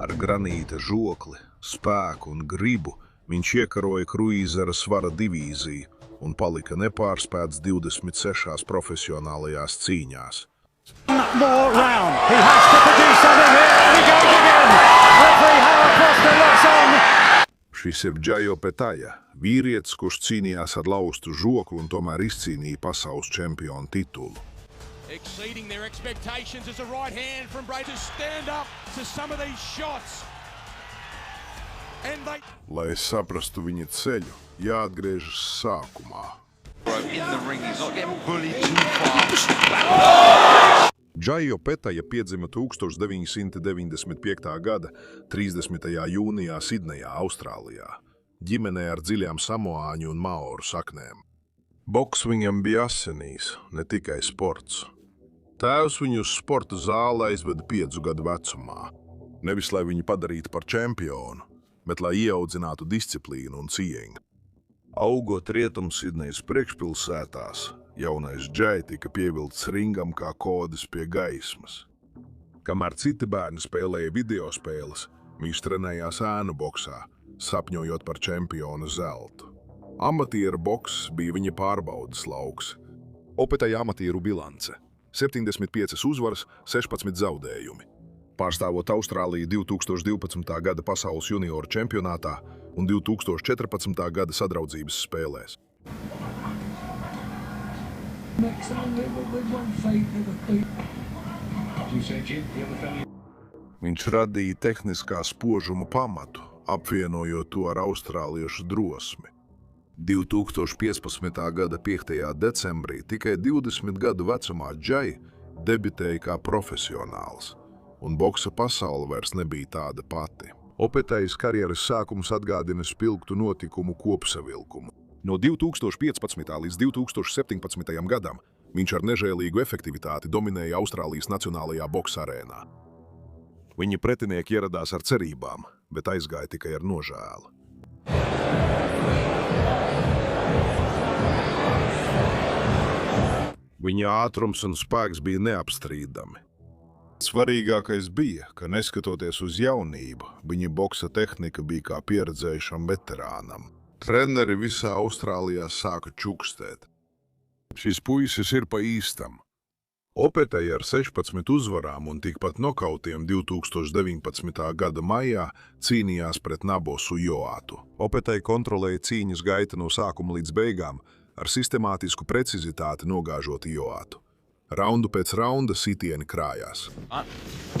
Ar granīta žokli, spēku un gribu viņš iekaroja kruīzera svara divīziju un palika nepārspēts 26 profesionālajās cīņās. More round. He has to produce something here, and he goes again. Referee Howard Foster locks on. Šis ir Džajo Petaja, vīrietis, kurš cīnījās ar laustu žoklu un tomēr izcīnīja pasaules čempionu titulu. Exceeding their expectations as a right hand from Bray to stand up to some of these shots. Lai saprastu viņa ceļu, jāatgriežas sākumā. Džajo Petaja piedzima 1995. gada 30. jūnijā Sidnejā, Austrālijā, ģimenē ar dziļām samoāņu un maoru saknēm. Boks viņam bija asinīs, ne tikai sports. Tēvs viņu uz sporta zāli aizveda 5 gadu vecumā. Nevis, lai viņu padarītu par čempionu, bet lai ieaudzinātu disciplīnu un cieņu. Augot Rietumsidnejas priekšpilsētās, jaunais Džai tika pievilkts ringam kā kodis pie gaismas. Kamēr citi bērni spēlēja videospēles, viņš trenējās ēnu boksā, sapņojot par čempiona zeltu. Amatieru boks bija viņa pārbaudas lauks. Opetaja amatieru bilance – 75 uzvaras, 16 zaudējumi. Pārstāvot Austrāliju 2012. gada pasaules junioru čempionātā un 2014. gada sadraudzības spēlēs. Viņš radīja tehniskā spožuma pamatu, apvienojot to ar austrāliešu drosmi. 2015. gada 5. decembrī tikai 20 gadu vecumā Džai debitēja kā profesionāls, un boksa pasaule vairs nebija tāda pati. Opetajas karjeras sākums atgādina spilgtu notikumu kopsavilkumu. No 2015. līdz 2017. gadam viņš ar nežēlīgu efektivitāti dominēja Austrālijas nacionālajā boksa arēnā. Viņa pretinieki ieradās ar cerībām, bet aizgāja tikai ar nožēlu. Viņa ātrums un spēks bija neapstrīdami. Svarīgākais bija, ka neskatoties uz jaunību, viņa boksa tehnika bija kā pieredzējušam veterānam. Treneri visā Austrālijā sāka čukstēt. Šis puisis ir pa īstam. Opetaja ar 16 uzvarām un tikpat nokautiem 2019. gada maijā cīnījās pret Nabosu Joātu. Opetaja kontrolēja cīņas gaita no sākuma līdz beigām, ar sistemātisku precizitāti nogāžot Joātu. Raundu pēc raunda sitieni krājās.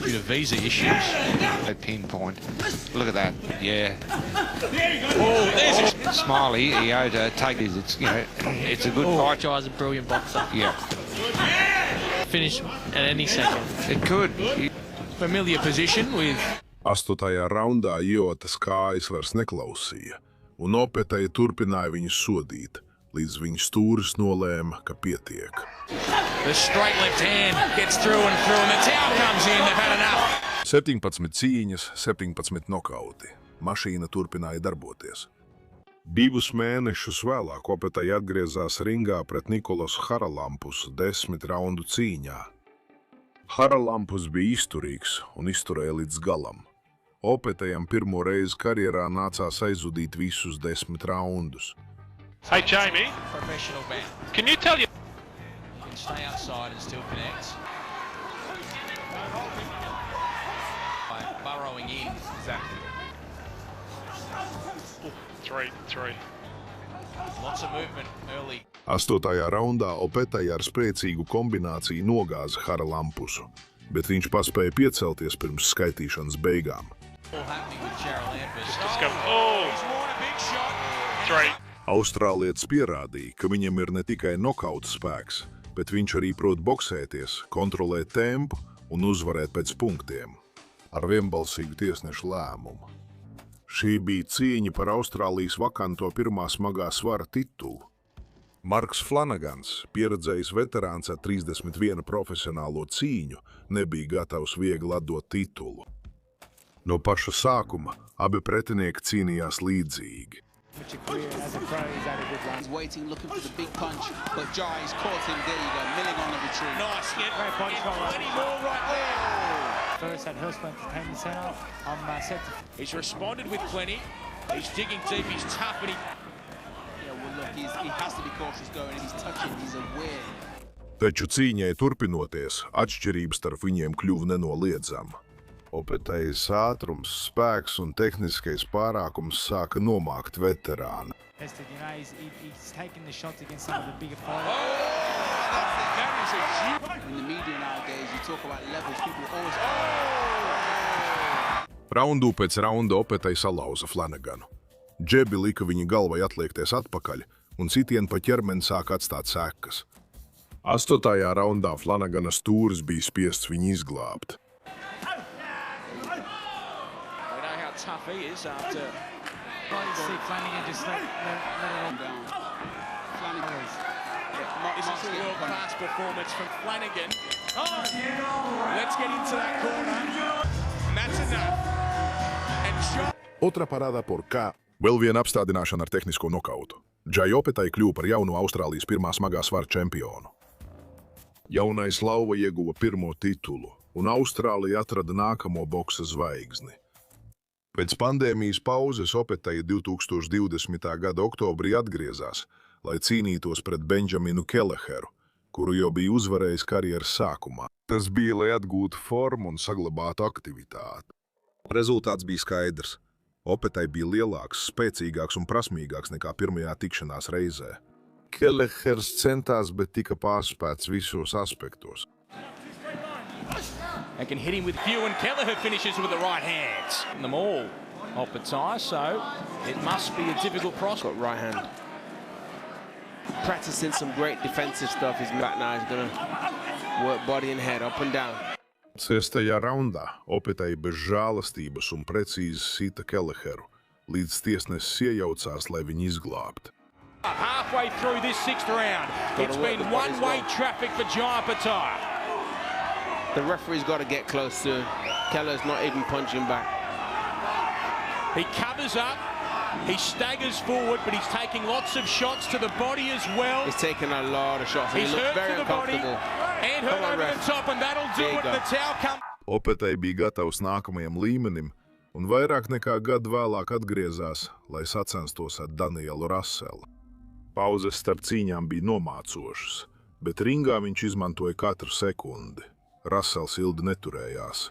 Bit of visa issues. A pinpoint. Look at that. Yeah. Oh, there's a Smiley, he owed to take his, it's a good fight. Jai's a brilliant boxer. Yeah. Finish at any second. It could. familiar position with 8. raundā Joātas kājas vairs neklausīja, un Opetaja turpināja viņu sodīt, līdz viņa stūris nolēma, ka pietiek. the straight left hand gets through, and the towel comes in. They've had enough. 17 cīņas, 17 nokauti. Mašīna turpināja darboties. 2 mēnešus vēlāk Opetaja atgriezās ringā pret Nikolas Haralampus 10 raundu cīņā. Haralampus bija izturīgs un izturēja līdz galam. Opetajam pirmo reizi karjerā nācās aizudīt visus 10 raundus. Hey Jamie, Professional man. can you tell you? Can stay outside and still connect. By burrowing in. Exactly. 3. Lots of movement early. 8. raundā Opetaja ar spēcīgu kombināciju nogāza Haralampusu, bet viņš paspēja piecelties pirms skaitīšanas beigām. All happening with Jarrell Ambers. Just go. Oh, He's won a big shot. 3. Austrālietis pierādīja, ka viņam ir ne tikai nokauta spēks, bet viņš arī prot boksēties, kontrolēt tempu un uzvarēt pēc punktiem ar vienbalsīgu tiesnešu lēmumu. Šī bija cīņa par Austrālijas vakanto pirmā smagā svara titulu. Marks Flanagans, pieredzējis veterāns ar 31 profesionālo cīņu, nebija gatavs viegli atdot titulu. No paša sākuma abi pretinieki cīnījās līdzīgi. He's waiting, looking for the big punch, but Jai's caught him. There you go, milling on the retreat. Nice. Get any more right there. First at Hurstburn Entertainment Centre. I'm set to... He's responded with plenty. He's digging deep, he's tough, and Yeah, well, look, he has to be cautious going. He's touching, he's aware. Taču cīņai turpinoties, atšķirības starp viņiem kļuva nenoliedzama. Opetējs ātrums, spēks un tehniskais pārākums sāka nomākt veterānu. Tested, you know, he's taking the shots against some of the bigger fighters. In the media nowadays, you talk about levels, people always... Raundu pēc raunda Opetai salauza Flanaganu. Džebi lika viņa galvai atliekties atpakaļ, un sitieni pa ķermeni sāka atstāt sekas. 8. raundā Flanagana stūris bija spiests viņu izglābt. tough he is after. See Flanagan just let it all down. This is a world-class performance from Flanagan. Let's get into that corner. And that's enough. And shot. Otra parāda por K. Vēl viena apstādināšana ar tehnisko nokautu. Džai Opetai kļuva par jauno Austrālijas pirmā smagā svara čempionu. Jaunais lauva ieguva pirmo titulu, un Austrālija atrada nākamo boksa zvaigzni. Pēc pandēmijas pauzes Opetai 2020. gada oktobrī atgriezās, lai cīnītos pret Benjaminu Kelleheru, kuru jau bija uzvarējis karjeras sākumā. Tas bija, lai atgūtu formu un saglabātu aktivitāti. Rezultāts bija skaidrs. Opetai bija lielāks, spēcīgāks un prasmīgāks nekā pirmajā tikšanās reizē. Kellehers centās, bet tika pārspēts visos aspektos. And can hit him with few, and Kelleher finishes with the right hands. Them all Opetai, so it must be a difficult prospect. Right hand. Practicing some great defensive stuff. He's back now. He's gonna work body and head up and down. 6. raundā Opetai bez žēlastības un precīzi sita Kelleheru, līdz tiesnesis iejaucās, lai viņu izglābtu. Halfway through this 6th round, it's been one-way traffic for Jai Opetai. The referee's got to get close to Kelleher's not even punching back. He covers up, he staggers forward, but he's taking lots of shots to the body as well. He's taking a lot of shots. He's he looks hurt very to the body uncomfortable. and hurt over the top, and that'll do it. The towel comes. Opetai bija gatavs nākamajam līmenim, un vairāk nekā gadu vēlāk atgriezās, lai sacenstos ar Danielu Russelu. Pauzes starp cīņām bija nomācošas, bet ringā viņš izmantoja katru sekundi. Russels ilgi neturējās.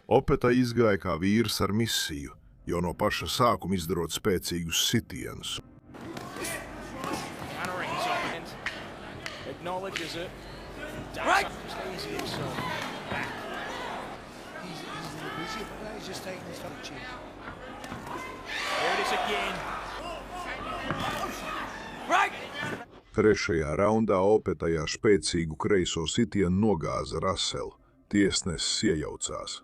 Opetai izgāja kā vīrs ar misiju, jo no paša sākuma izdarot spēcīgus sitienus. Acknowledges it. Right. He's a little busy, but he's just taking his touch. There it is again. Right. 3. raundā Opetai ar spēcīgu kreiso sitienu nogāza Russelu. Tiesnesis iejaucās.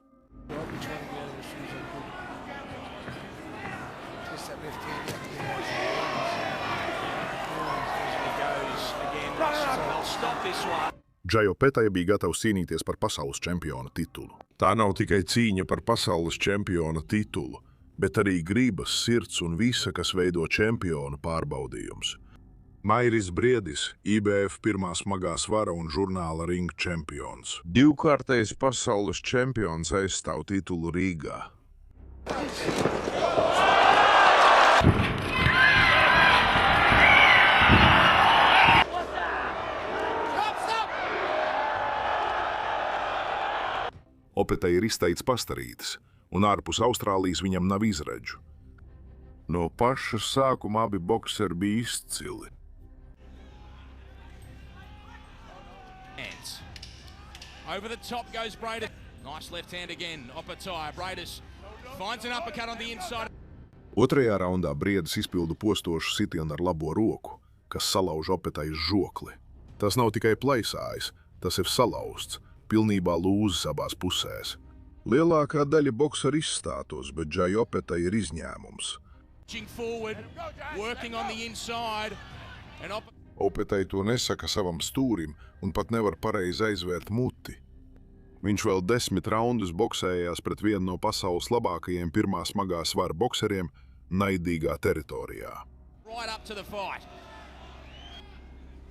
Džai Opetai bija gatavs cīnīties par pasaules čempiona titulu. Tā nav tikai cīņa par pasaules čempiona titulu, bet arī gribas, sirds un visa, kas veido čempionu pārbaudījums. Mairis Briedis, IBF pirmā smagā svara un žurnāla ringa čempions. Divkārtais pasaules čempions aizstāv titulu Rīgā. Opetai ir izteikts pastarītis, un ārpus Austrālijas viņam nav izredžu. No paša sākuma abi bokseri bija izcili. Over the top goes Bradis. Nice left hand again. Opetai. Bradis finds an uppercut on the inside. 2. raundā Briedis izpilda postošu sitienu ar labo roku, kas salauž Opetai žokli. Tas nav tikai plaisājis, tas ir salauzts, pilnībā lūzis abās pusēs. Lielākā daļa bokseri izstātos, bet Džai Opetai ir izņēmums. Forward, working on the inside, and Opetai to nesaka savam stūrim un pat nevar pareizi aizvērt muti. Viņš vēl 10 raundus boksējās pret vienu no pasaules labākajiem pirmā smagā svara bokseriem naidīgā teritorijā. Right up to the fight.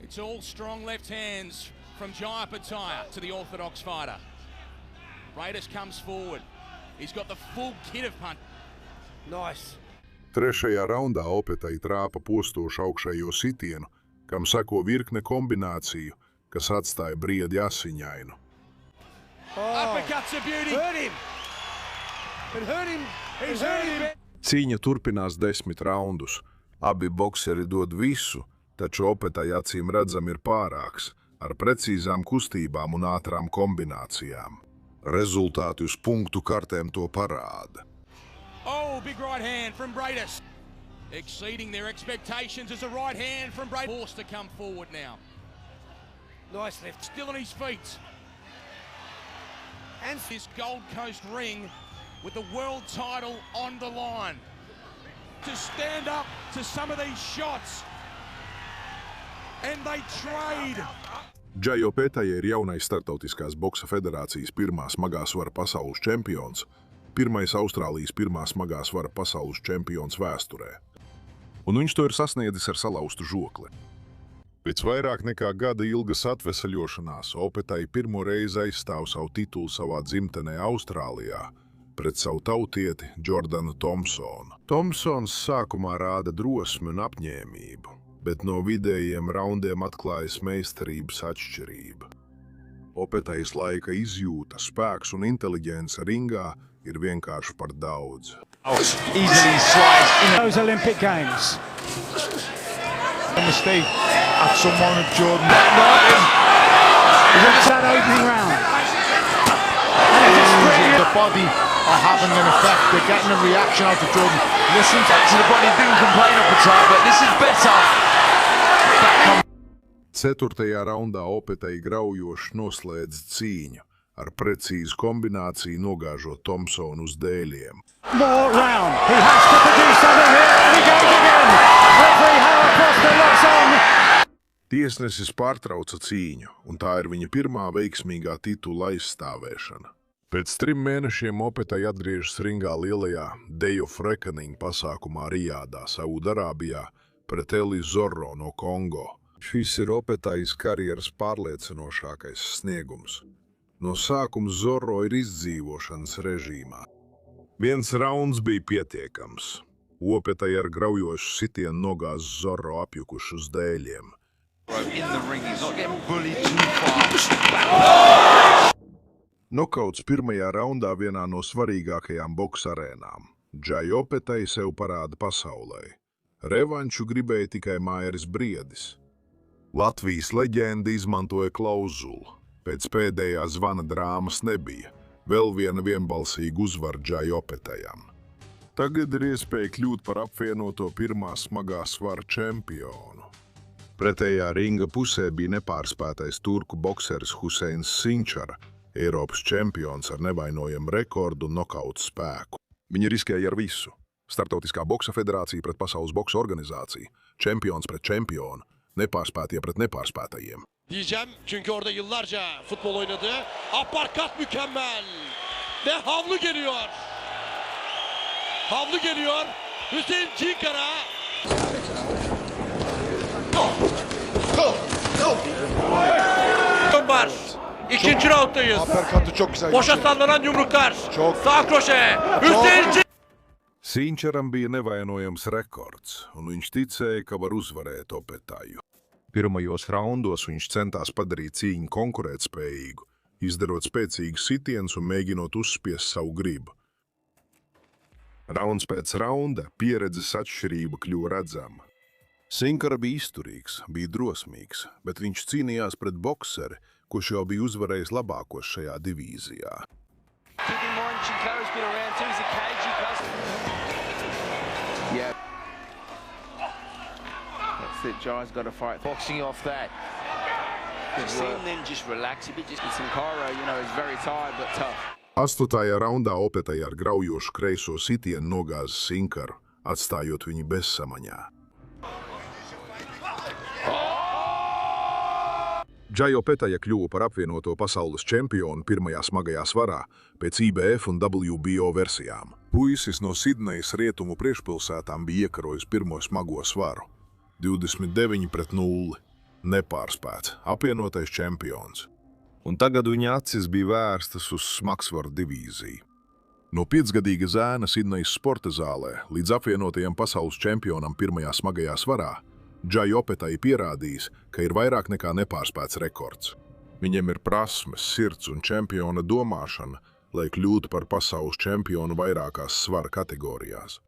It's all strong left hands from Jai Opetai to the orthodox fighter. Raiders comes forward. He's got the full kit of punch. Nice. Trešajā raundā Opetai trāpa postošu augšējo sitienu, kam seko virkne kombināciju, kas atstāja briedi asiņainu. Uppercuts a beauty. Hurt him. It hurt him. He's hurt him. Cīņa turpinās 10 raundus. Abi bokseri dod visu, taču Opetai acīm redzam ir pārāks, ar precīzām kustībām un ātrām kombinācijām. Rezultāti uz punktu kartēm to parāda. Oh, big right hand from Braidis. Exceeding their expectations as a right hand from Braidis. Forced to come forward now. Nice left. Still on his feet. And this Gold Coast ring with the world title on the line. To stand up to some of these shots. And they trade. Džajo Petaja ir jaunais Startautiskās boksa federācijas pirmā smagā svara pasaules čempions, pirmais Austrālijas pirmā smagā svara pasaules čempions vēsturē. Un viņš to ir sasniedzis ar salauztu žokli. Pēc vairāk nekā gada ilgas atvesaļošanās Opetai pirmo reizi aizstāv savu titulu savā dzimtenē Austrālijā pret savu tautieti Jordanu Thompsonu. Thompsons sākumā rāda drosmi un apņēmību, bet no vidējiem raundiem atklājas meistarības atšķirība. Opetais laika izjūta, spēks un inteliģence ringā ir vienkārši par daudz. Easily slides in those Olympic Games. A mistake at someone at Jordan. It's that opening round. The body are having an effect. They're getting a reaction out of Jordan. Listen to the body, didn't complain up the time, but this is better. Ceturtajā raundā Opetai graujoši noslēdz cīņu, ar precīzu kombināciju nogāžot Thompsonu uz dēļiem. More round. He has to produce something here, and he goes again. Referee Howard Foster locks on. Tiesnesis pārtrauca cīņu, un tā ir viņa pirmā veiksmīgā titula aizstāvēšana. Pēc 3 mēnešiem Opetai atgriežas ringā lielajā Day of Reckoning pasākumā Rijādā, Saudarābijā, pret Eli Zorro no Kongo. Šis ir Opetais karjeras pārliecinošākais sniegums. No sākuma Zorro ir izdzīvošanas režīmā. 1 rauns bija pietiekams. Opetai ar graujošu sitienu nogāz Zorro apjukušu uz dēļiem. In the ring, he's not getting bullied too far. Nokauts pirmajā raundā vienā no svarīgākajām boksa arēnām. Džajo Opetai sev parāda pasaulē. Revanšu gribēja tikai Mairis Briedis. Latvijas leģenda izmantoja klauzulu. Pēc pēdējā zvana drāmas nebija. Vēl viena vienbalsīga uzvara Džajo Opetajam. Tagad ir iespēja kļūt par apvienoto pirmā smagā svara čempionu. Pretējā ringa pusē bija nepārspētais turku bokseris Huseins Sinčara, Eiropas čempions ar nevainojamu rekordu un nokautu spēku. Viņi riskēja ar visu. Startautiskā boksa federācija pret pasaules boksa organizāciju, čempions pret čempionu, nepārspētie pret nepārspētajiem. Diyeceğim çünkü orada yıllarca futbol oynadı. Aparkat mükemmel. Ve havlu geliyor. Havlu geliyor. Hüseyin Cinkara. Var. İkinci rounddayız. Uppercut'ı çok güzel. Boşa sallanan yumruklar. Çok. Sağ kroşe. Hüseyin Cinkara. Sinčaram bija nevainojams rekords, un viņš ticēja, ka var uzvarēt Opetaju. Pirmajos raundos viņš centās padarīt cīņu konkurētspējīgu, izdarot spēcīgus sitienus un mēģinot uzspiest savu gribu. Rauns pēc raunda pieredzes atšķirība kļuva redzama. Sinkara bija izturīgs, bija drosmīgs, bet viņš cīnījās pret bokseri, kurš jau bija uzvarējis labākos šajā divīzijā. Yeah. That's it, Jai's got to fight. Boxing off that. You've seen them just relax a bit. Just Sankara, you know, is very tired but tough. 8. raundā Opetai ar graujošu kreiso sitienu nogāza Sinkaru, atstājot viņu bezsamaņā. Džajo Petaja kļuva par apvienoto pasaules čempionu pirmajā smagajā svarā pēc IBF un WBO versijām. Puisis no Sidnejas rietumu priekšpilsētām bija iekarojis pirmo smago svaru. 29-0. Nepārspēts, apvienotais čempions. un tagad viņa acis bija vērstas uz smagsvaru divīziju. No 5-gadīga zēna Sidnejas sporta zālē līdz apvienotajam pasaules čempionam pirmajā smagajā svarā, Jai Opetai pierādījis, ka ir vairāk nekā nepārspēts rekords. Viņam ir prasmes, sirds un čempiona domāšana, lai kļūtu par pasaules čempionu vairākās svara kategorijās.